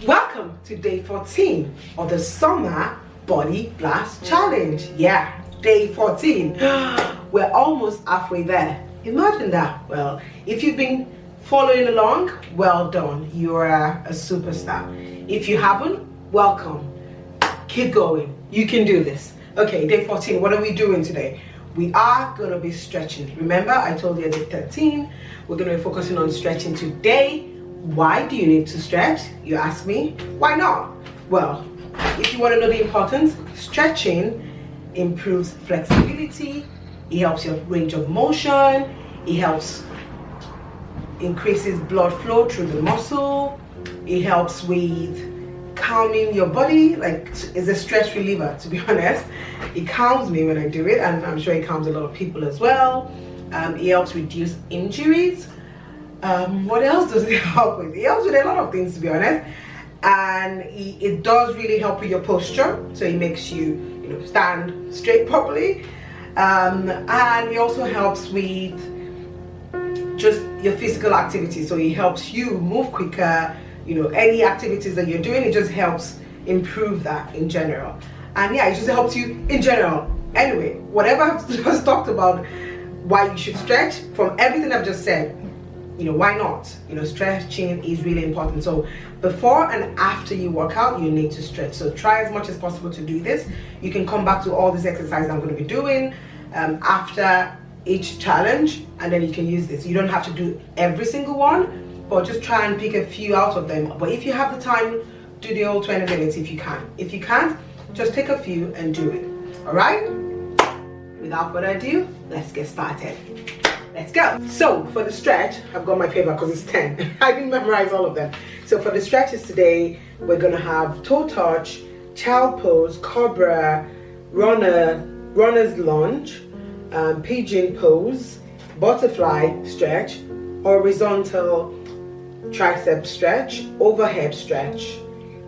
Welcome to day 14 of the Summer Body Blast Challenge. Yeah, day 14. We're almost halfway there. Imagine that. Well, if you've been following along, well done. You're a superstar. If you haven't, welcome. Keep going. You can do this. Okay, day 14. What are we doing today? We are going to be stretching. Remember, I told you day 13. We're going to be focusing on stretching today. Why do you need to stretch? You ask me. Why not? Well, if you want to know the importance, stretching improves flexibility. It helps your range of motion. It helps increases blood flow through the muscle. It helps with calming your body. Like, it's a stress reliever, to be honest. It calms me when I do it, and I'm sure it calms a lot of people as well. It helps reduce injuries. What else does it help with? It helps with a lot of things, to be honest, and it does really help with your posture. So it makes you, stand straight properly, and it also helps with just your physical activity. So it helps you move quicker. Any activities that you're doing, it just helps improve that in general. And yeah, it just helps you in general. Anyway, whatever I've just talked about, why you should stretch, from everything I've just said, why not? Stretching is really important. So before and after you work out, you need to stretch. So try as much as possible to do this. You can come back to all these exercises I'm going to be doing after each challenge, and then you can use this. You don't have to do every single one, but just try and pick a few out of them. But if you have the time, do the whole 20 minutes if you can. If you can't, just take a few and do it. All right? Without further ado, let's get started. Let's go. So for the stretch, I've got my paper because it's 10. I didn't memorize all of them. So for the stretches today, we're gonna have toe touch, child pose, Cobra, runner's lunge, pigeon pose, butterfly stretch, horizontal tricep stretch, overhead stretch,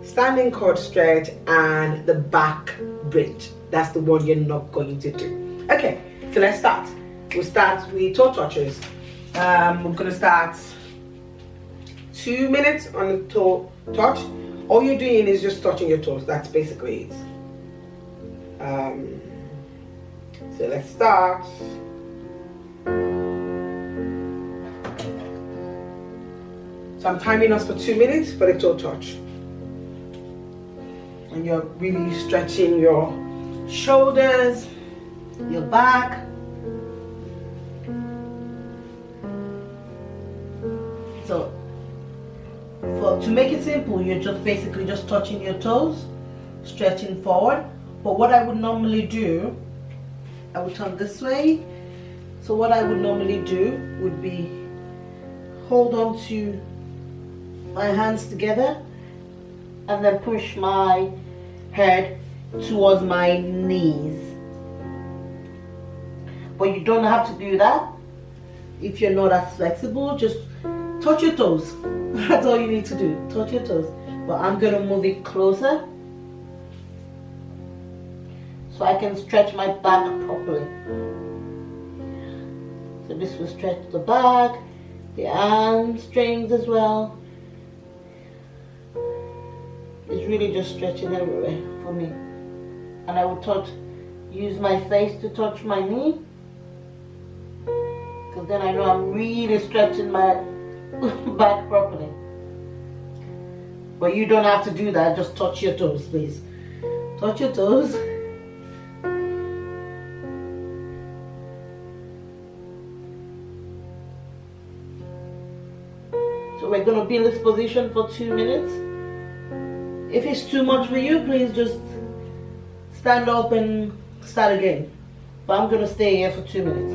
standing cord stretch, and the back bridge. That's the one you're not going to do. Okay, so let's start. We'll start with toe touches. We're going to start 2 minutes on the toe touch. All you're doing is just touching your toes. That's basically it. So let's start. So I'm timing us for 2 minutes for the toe touch. And you're really stretching your shoulders, your back. So, to make it simple, you're just basically just touching your toes, stretching forward. But what I would normally do, I would turn this way. So what I would normally do would be hold on to my hands together and then push my head towards my knees. But you don't have to do that if you're not as flexible. Just touch your toes. That's all you need to do. Touch your toes. But I'm going to move it closer so I can stretch my back properly. So this will stretch the back, the hamstrings as well. It's really just stretching everywhere for me. And I will use my face to touch my knee, because then I know I'm really stretching my back properly. But you don't have to do that. Just touch your toes, please. Touch your toes. So we're going to be in this position for 2 minutes. If it's too much for you, please just stand up and start again. But I'm going to stay here for 2 minutes.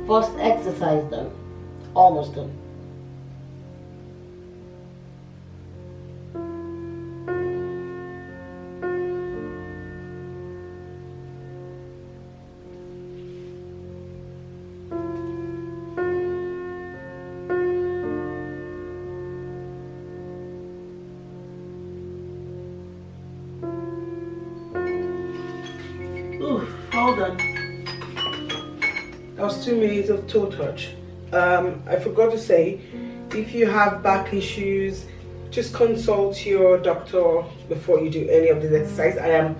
First exercise done. Almost done. Hold on. That was 2 minutes of toe touch. I forgot to say, if you have back issues, just consult your doctor before you do any of these exercises. I am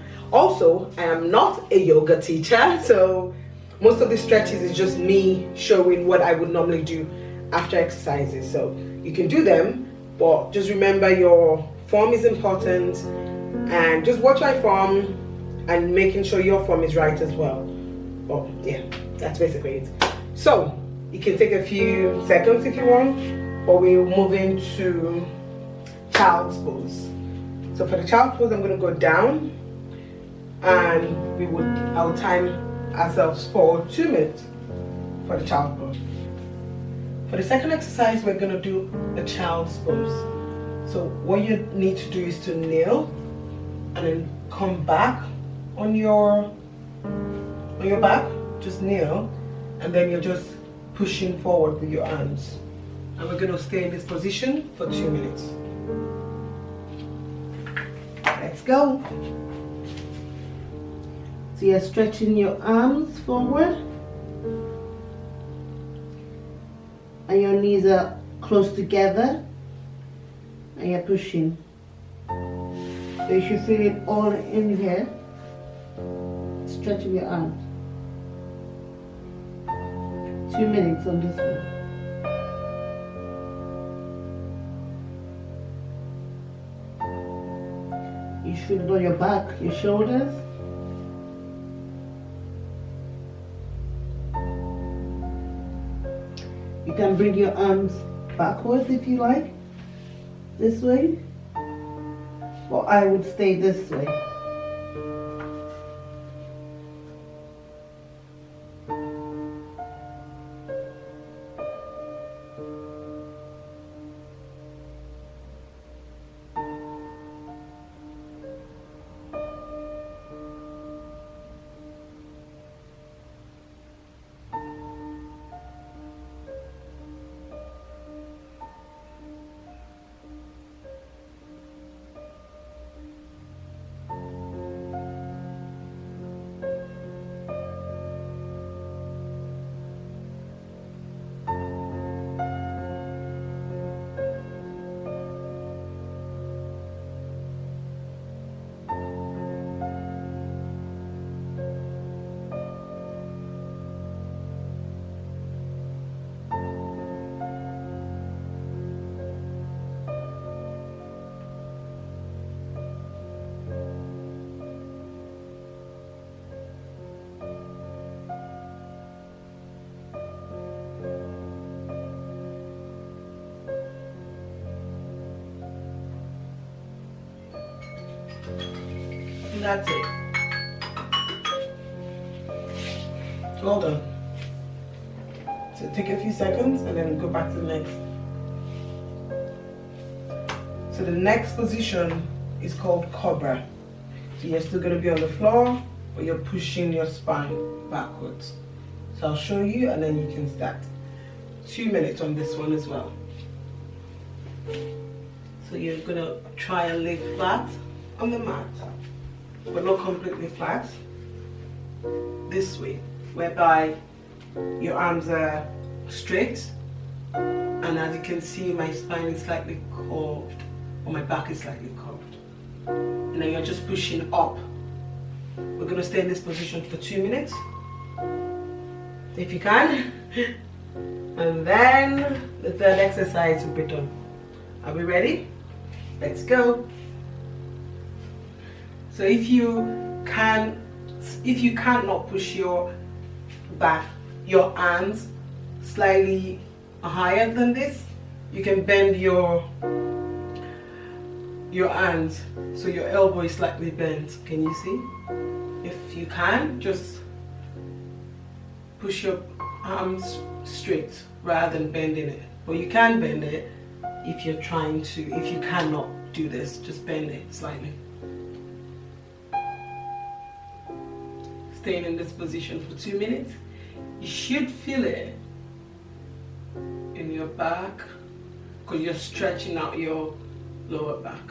not a yoga teacher, so most of the stretches is just me showing what I would normally do after exercises. So you can do them, but just remember your form is important, and just watch my form and making sure your form is right as well. But yeah, that's basically it. So you can take a few seconds if you want, but we'll move into child's pose. So for the child's pose, I'm going to go down, and I'll time ourselves for 2 minutes for the child's pose. For the second exercise, we're going to do a child's pose. So what you need to do is to kneel and then come back on your back. Just kneel, and then you're just pushing forward with your arms. And we're going to stay in this position for 2 minutes. Let's go. So you're stretching your arms forward, and your knees are close together, and you're pushing. So you should feel it all in here. Stretching your arms. 2 minutes on this one. You should feel it on your back, your shoulders. You can bring your arms backwards if you like, this way, or I would stay this way. And that's it. Well done. So take a few seconds and then go back to the next. So the next position is called Cobra. So you're still going to be on the floor, but you're pushing your spine backwards. So I'll show you and then you can start. 2 minutes on this one as well. So you're going to try and lay flat on the mat, but not completely flat. This way, whereby your arms are straight, and as you can see, my spine is slightly curved, or my back is slightly curved. And then you're just pushing up. We're going to stay in this position for 2 minutes, if you can. And then the third exercise will be done. Are we ready? Let's go. So if you cannot push your back, your arms slightly higher than this, you can bend your hands so your elbow is slightly bent. Can you see? If you can, just push your arms straight rather than bending it. But you can bend it if you're trying to. If you cannot do this, just bend it slightly. Staying in this position for 2 minutes. You should feel it in your back because you're stretching out your lower back.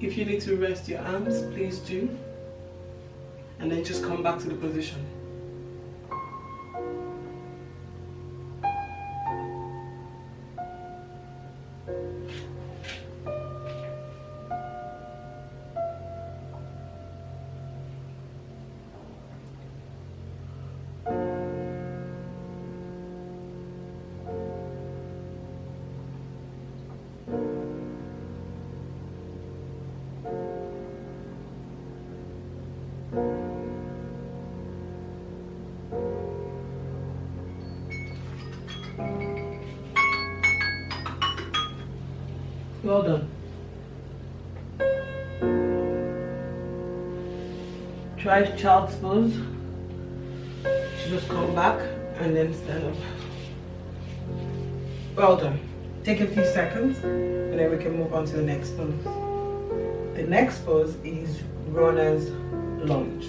If you need to rest your arms, please do. And then just come back to the position. Well done. Try child's pose. You just come back and then stand up. Well done. Take a few seconds and then we can move on to the next pose. The next pose is runner's lunge.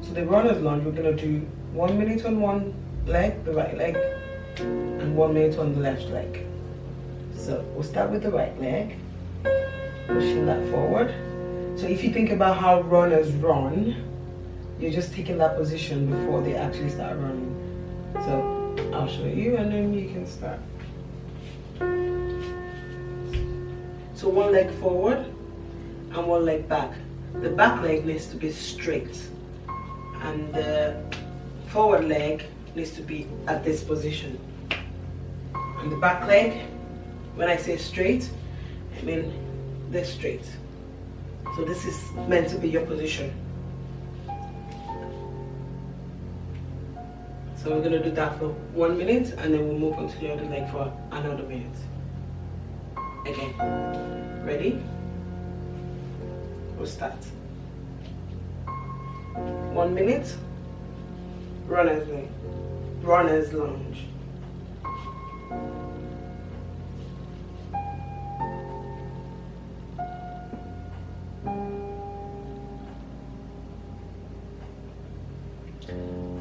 So the runner's lunge, we're going to do 1 minute on one leg, the right leg, and 1 minute on the left leg. So we'll start with the right leg, pushing that forward. So if you think about how runners run, you're just taking that position before they actually start running. So I'll show you and then you can start. So one leg forward and one leg back. The back leg needs to be straight and the forward leg needs to be at this position. And the back leg, when I say straight, I mean this straight. So this is meant to be your position. So we're going to do that for 1 minute and then we'll move on to the other leg for another minute. Again, ready? We'll start. 1 minute, runner's leg, runner's lunge.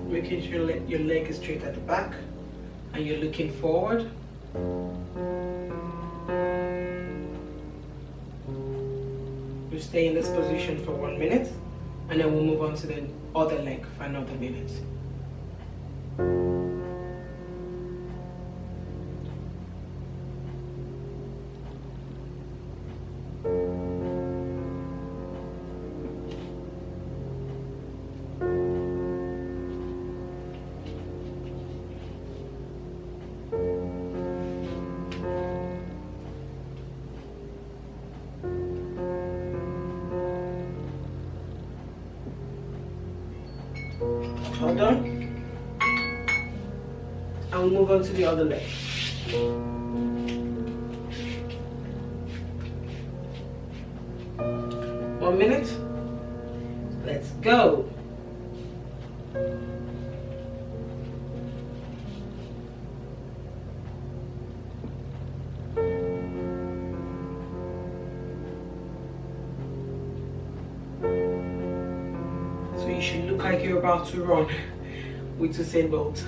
Making sure your leg is straight at the back and you're looking forward. You stay in this position for 1 minute and then we'll move on to the other leg for another minute. Hold on. And we'll move on to the other leg. One minute. Let's go. So you should look like you're about to run with Usain Bolt.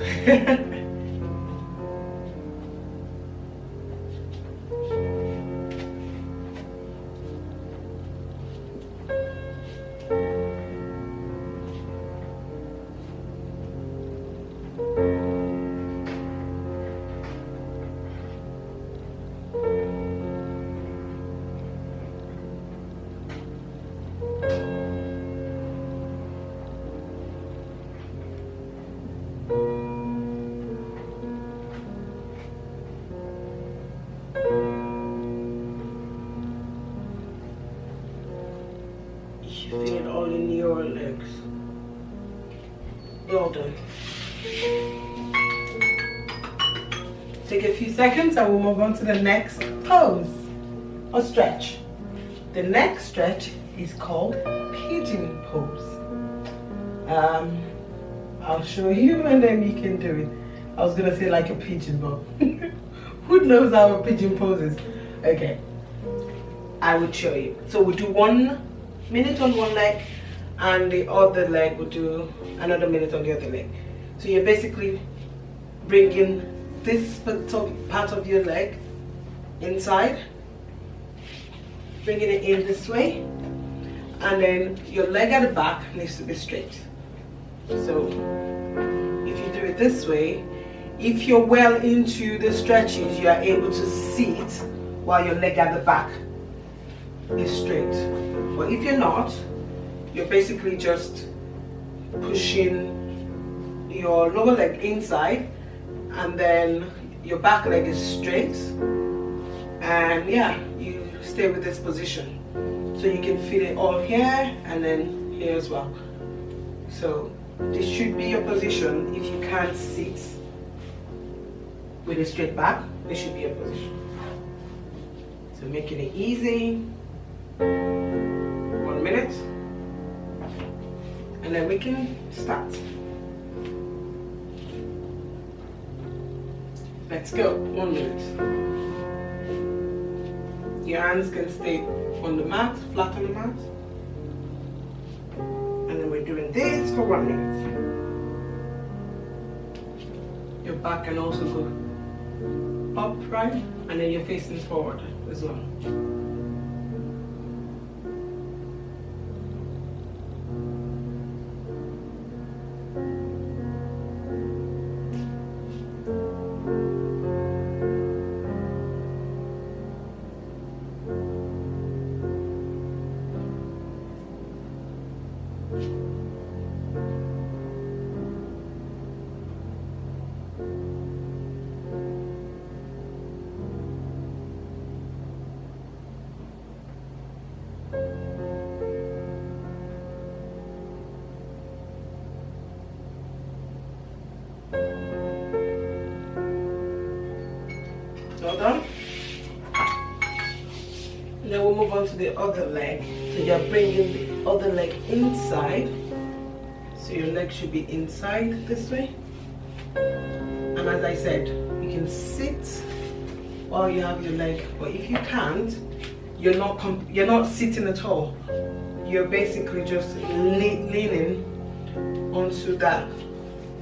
You feel it all in your legs. Well done. Take a few seconds and we'll move on to the next pose or stretch. The next stretch is called pigeon pose. I'll show you and then you can do it. I was gonna say like a pigeon, but who knows how a pigeon poses? Okay, I would show you. So we'll do 1 minute on one leg and the other leg will do another minute on the other leg. So you're basically bringing this part of your leg inside, bringing it in this way and then your leg at the back needs to be straight. So if you do it this way, if you're well into the stretches, you are able to sit while your leg at the back is straight. But if you're not, you're basically just pushing your lower leg inside, and then your back leg is straight, and yeah, you stay with this position. So you can feel it all here and then here as well. So this should be your position. If you can't sit with a straight back, this should be your position. So making it easy. 1 minute. And then we can start. Let's go. 1 minute. Your hands can stay on the mat, flat on the mat. And then we're doing this for 1 minute. Your back can also go upright, and then you're facing forward as well. Well done. Then we'll move on to the other leg. So you're bringing the other leg inside. So your leg should be inside this way. And as I said, you can sit while you have your leg, but if you can't, you're not sitting at all. You're basically just leaning onto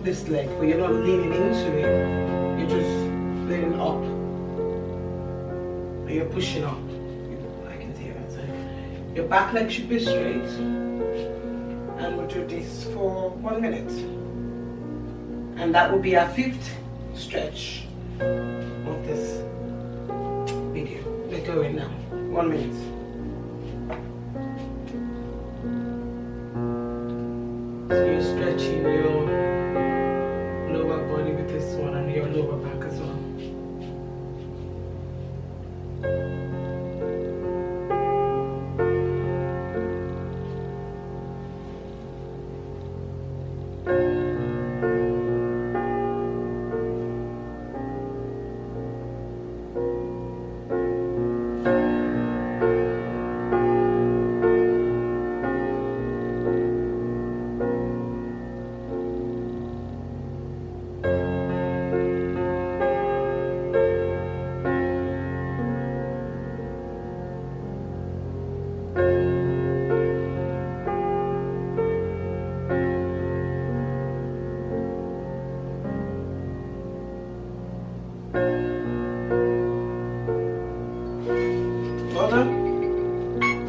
this leg, but you're not leaning into it. You're just leaning up. You're pushing up. I can see that side. Your back leg should be straight. And we'll do this for 1 minute. And that will be our 5th stretch of this video. We're going now. 1 minute. So you're stretching your lower body with this one and your lower back as well.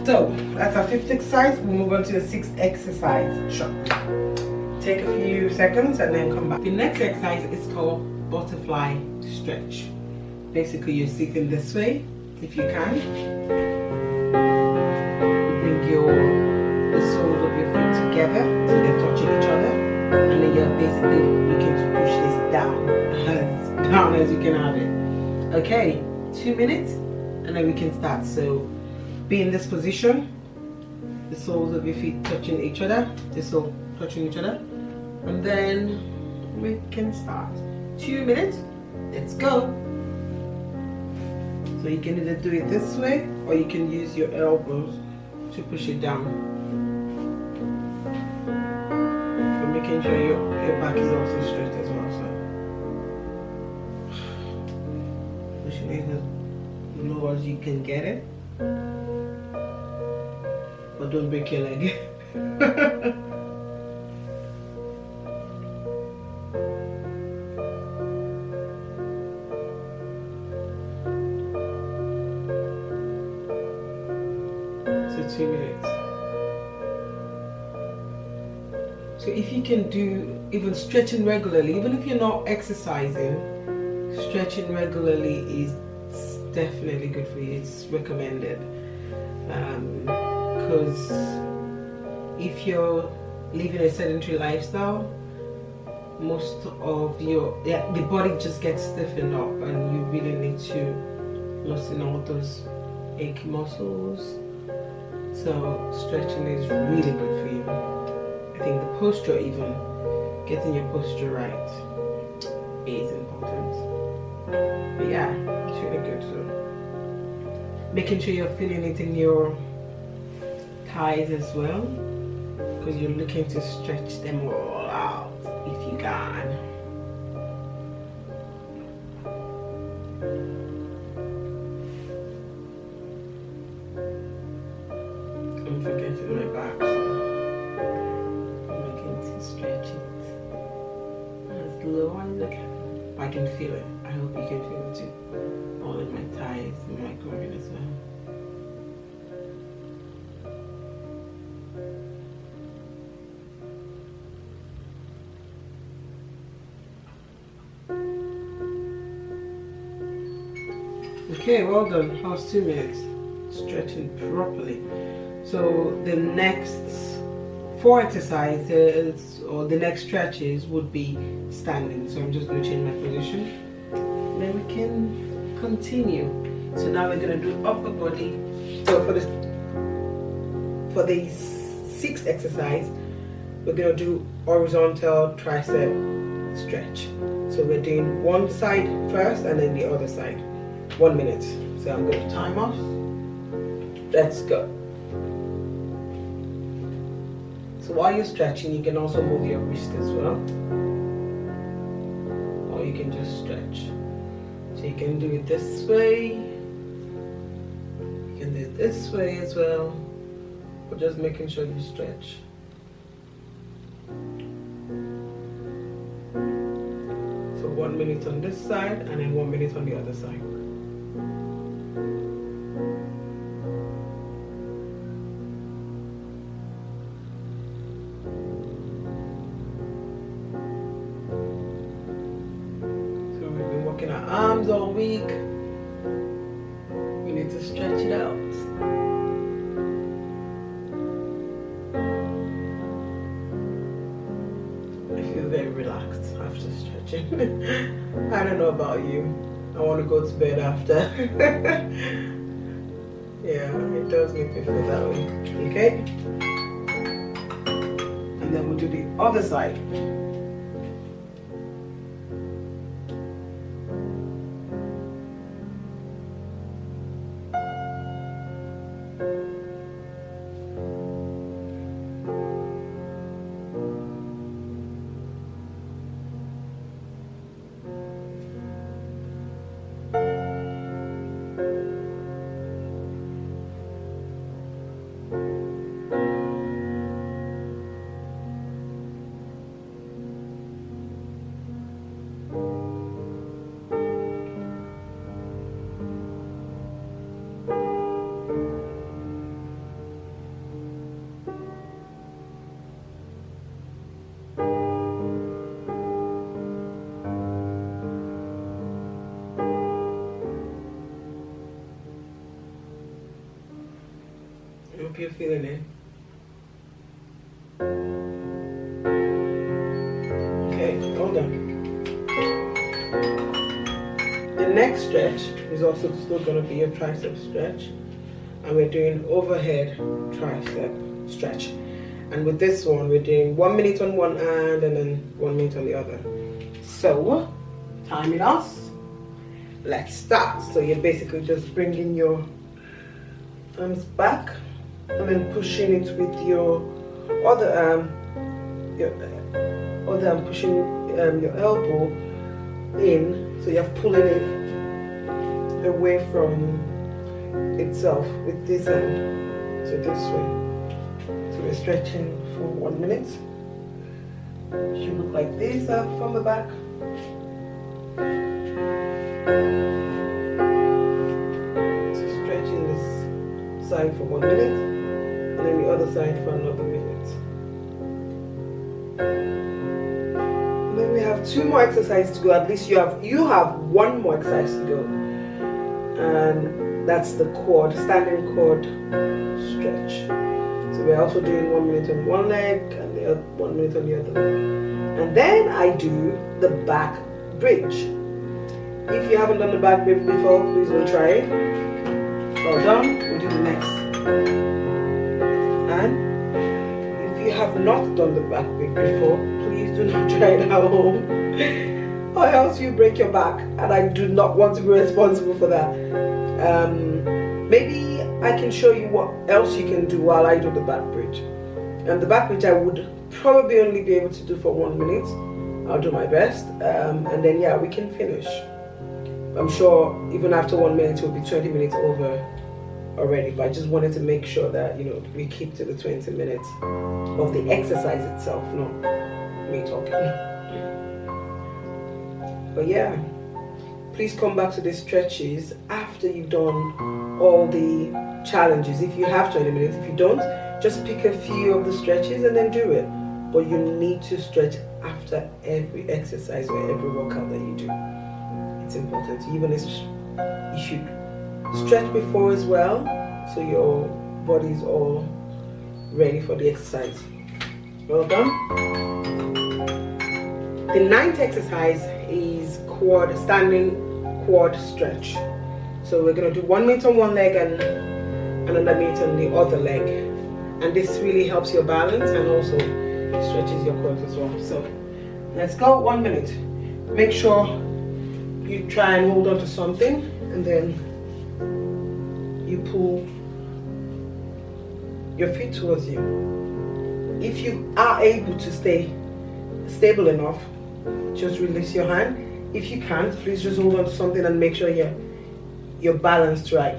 So that's our 5th exercise. We'll move on to the 6th exercise. Sure. Take a few seconds and then come back. The next exercise is called butterfly stretch. Basically, you're sitting this way, if you can. You bring the soles of your feet together so they're touching each other, and then you're basically looking to push this down as you can have it. Okay, 2 minutes, and then we can start. So be in this position, the soles of your feet touching each other, the sole touching each other, and then we can start. 2 minutes, let's go. So you can either do it this way, or you can use your elbows to push it down. But making sure your back is also straight as well. So pushing it as low as you can get it. But don't break your leg. So 2 minutes. So if you can do even stretching regularly, even if you're not exercising, stretching regularly is definitely good for you. It's recommended, because if you're living a sedentary lifestyle, most of the body just gets stiffened up, and you really need to loosen all those achy muscles. So stretching is really good for you. I think the posture, even getting your posture right, is important. But yeah, it's really good. So making sure you're feeling it in your thighs as well, because you're looking to stretch them all out if you can. I'm forgetting my back, so I'm looking to stretch it as low as I can. I can feel it. I hope you can feel it too. All in my thighs and my groin as well. Okay, well done. How's 2 minutes? Stretching properly. So the next 4 exercises, or the next stretches, would be standing. So I'm just going to change my position. Then we can continue. So now we're going to do upper body. So for the 6th exercise, we're going to do horizontal tricep stretch. So we're doing one side first and then the other side. 1 minute. So I'm going to time off. Let's go. So while you're stretching, you can also move your wrist as well, or you can just stretch. So you can do it this way, you can do it this way as well, but just making sure you stretch. So 1 minute on this side and then 1 minute on the other side. Working our arms all week, we need to stretch it out. I feel very relaxed after stretching. I don't know about you. I want to go to bed after. Yeah, it does make me feel that way. Okay? And then we'll do the other side. I hope you're feeling it. Okay, hold on. The next stretch is also still going to be a tricep stretch, and we're doing overhead tricep stretch. And with this one, we're doing 1 minute on one hand and then 1 minute on the other. So, timing us. Let's start. So you're basically just bringing your arms back and then pushing it with your other arm, pushing your elbow in, so you're pulling it away from itself with this hand, so this way. So we're stretching for 1 minute. It should look like this from the back. So stretching this side for 1 minute, and then the other side for another minute. And then we have 2 more exercises to go. At least you have 1 more exercise to go. And that's the quad, standing quad stretch. So we're also doing 1 minute on one leg and the other 1 minute on the other leg. And then I do the back bridge. If you haven't done the back bridge before, please don't try it. Well done. We'll do the next. And if you have not done the back bridge before, please do not try it at home, or else you break your back, and I do not want to be responsible for that. Maybe I can show you what else you can do while I do the back bridge. And the back bridge I would probably only be able to do for 1 minute. I'll do my best, and then yeah, we can finish. I'm sure even after 1 minute it will be 20 minutes over already, but I just wanted to make sure that, you know, we keep to the 20 minutes of the exercise itself, not me talking. But yeah, please come back to the stretches after you've done all the challenges. If you have 20 minutes, if you don't, just pick a few of the stretches and then do it. But you need to stretch after every exercise or every workout that you do. It's important. Even you should stretch before as well, so your body is all ready for the exercise. Well done. The 9th exercise is standing quad stretch. So we're going to do 1 minute on one leg and another minute on the other leg. And this really helps your balance and also stretches your quads as well. So let's go. 1 minute. Make sure you try and hold on to something, and then you pull your feet towards you. If you are able to stay stable enough, just release your hand. If you can't, please just hold on to something and make sure you're balanced right,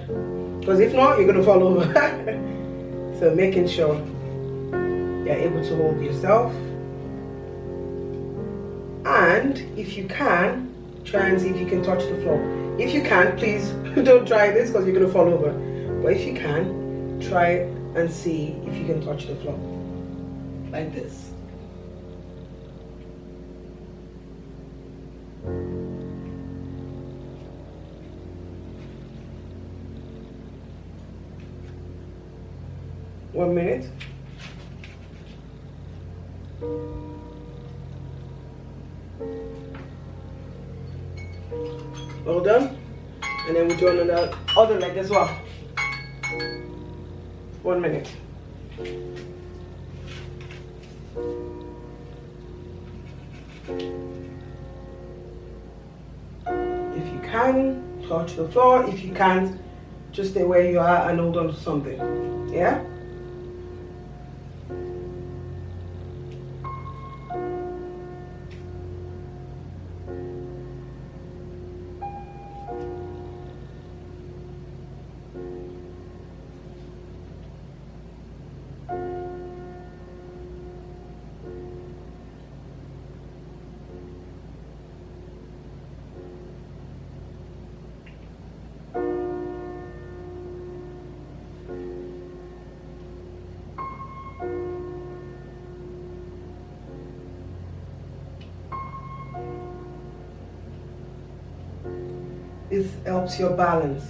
because if not, you're going to fall over. So making sure you're able to hold yourself, and if you can, try and see if you can touch the floor. If you can't, please don't try this because you're going to fall over. But if you can, try and see if you can touch the floor. Like this. One minute. Well done. And then we do another other leg as well. 1 minute. If you can, touch the floor. If you can't, just stay where you are and hold on to something. Yeah? This helps your balance.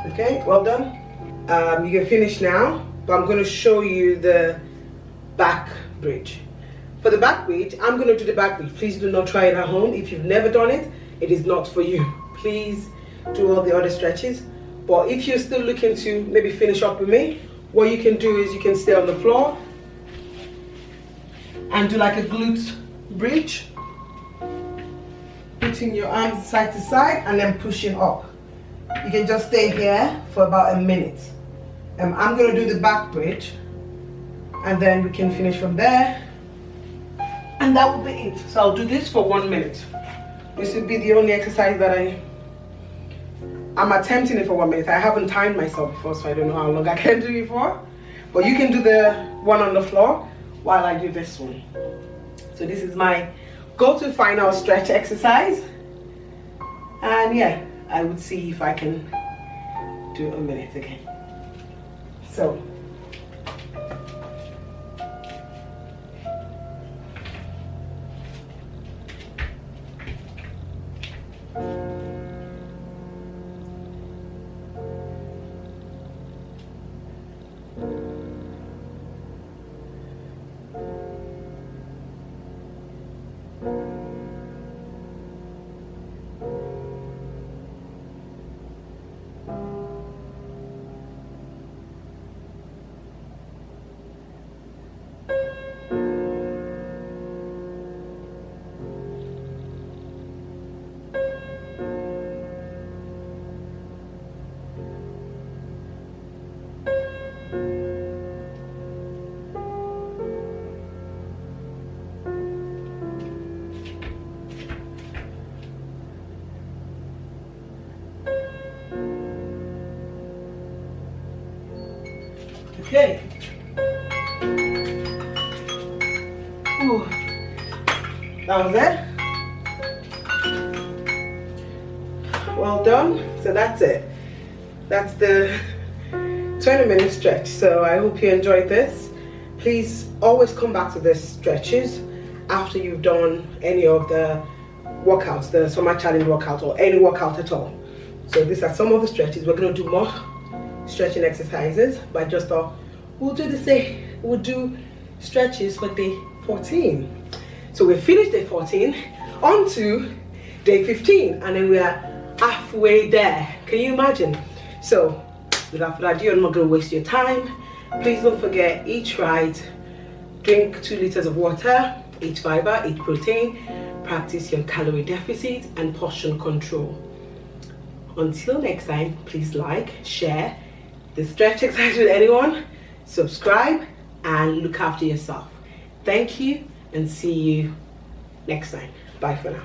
Okay, well done. You can finish now, but I'm going to show you the back bridge. For the back bridge, I'm going to do the back bridge. Please do not try it at home. If you've never done it, it is not for you. Please do all the other stretches. But if you're still looking to maybe finish up with me, what you can do is you can stay on the floor and do like a glute bridge, putting your arms side to side and then pushing up. You can just stay here for about a minute. I'm going to do the back bridge and then we can finish from there, and that will be it. So I'll do this for 1 minute. This will be the only exercise that I'm attempting it for 1 minute. I haven't timed myself before, so I don't know how long I can do it for. But you can do the one on the floor while I do this one. So this is my go-to final stretch exercise. And yeah, I would see if I can do a minute again. So Okay. Ooh. That was it. Well done. So that's it. That's the 20-minute stretch. So I hope you enjoyed this. Please always come back to these stretches after you've done any of the workouts, the summer challenge workout or any workout at all. So these are some of the stretches. We're going to do more stretching exercises, but I just thought we'll do stretches for day 14. So we finished day 14, on to day 15, and then we are halfway there. Can you imagine? So without further ado, I'm not going to waste your time. Please don't forget, each ride, drink 2 liters of water, 8 fiber, 8 protein, practice your calorie deficit and portion control. Until next time, please like, share the stretch exercise with anyone, subscribe, and look after yourself. Thank you, and see you next time. Bye for now.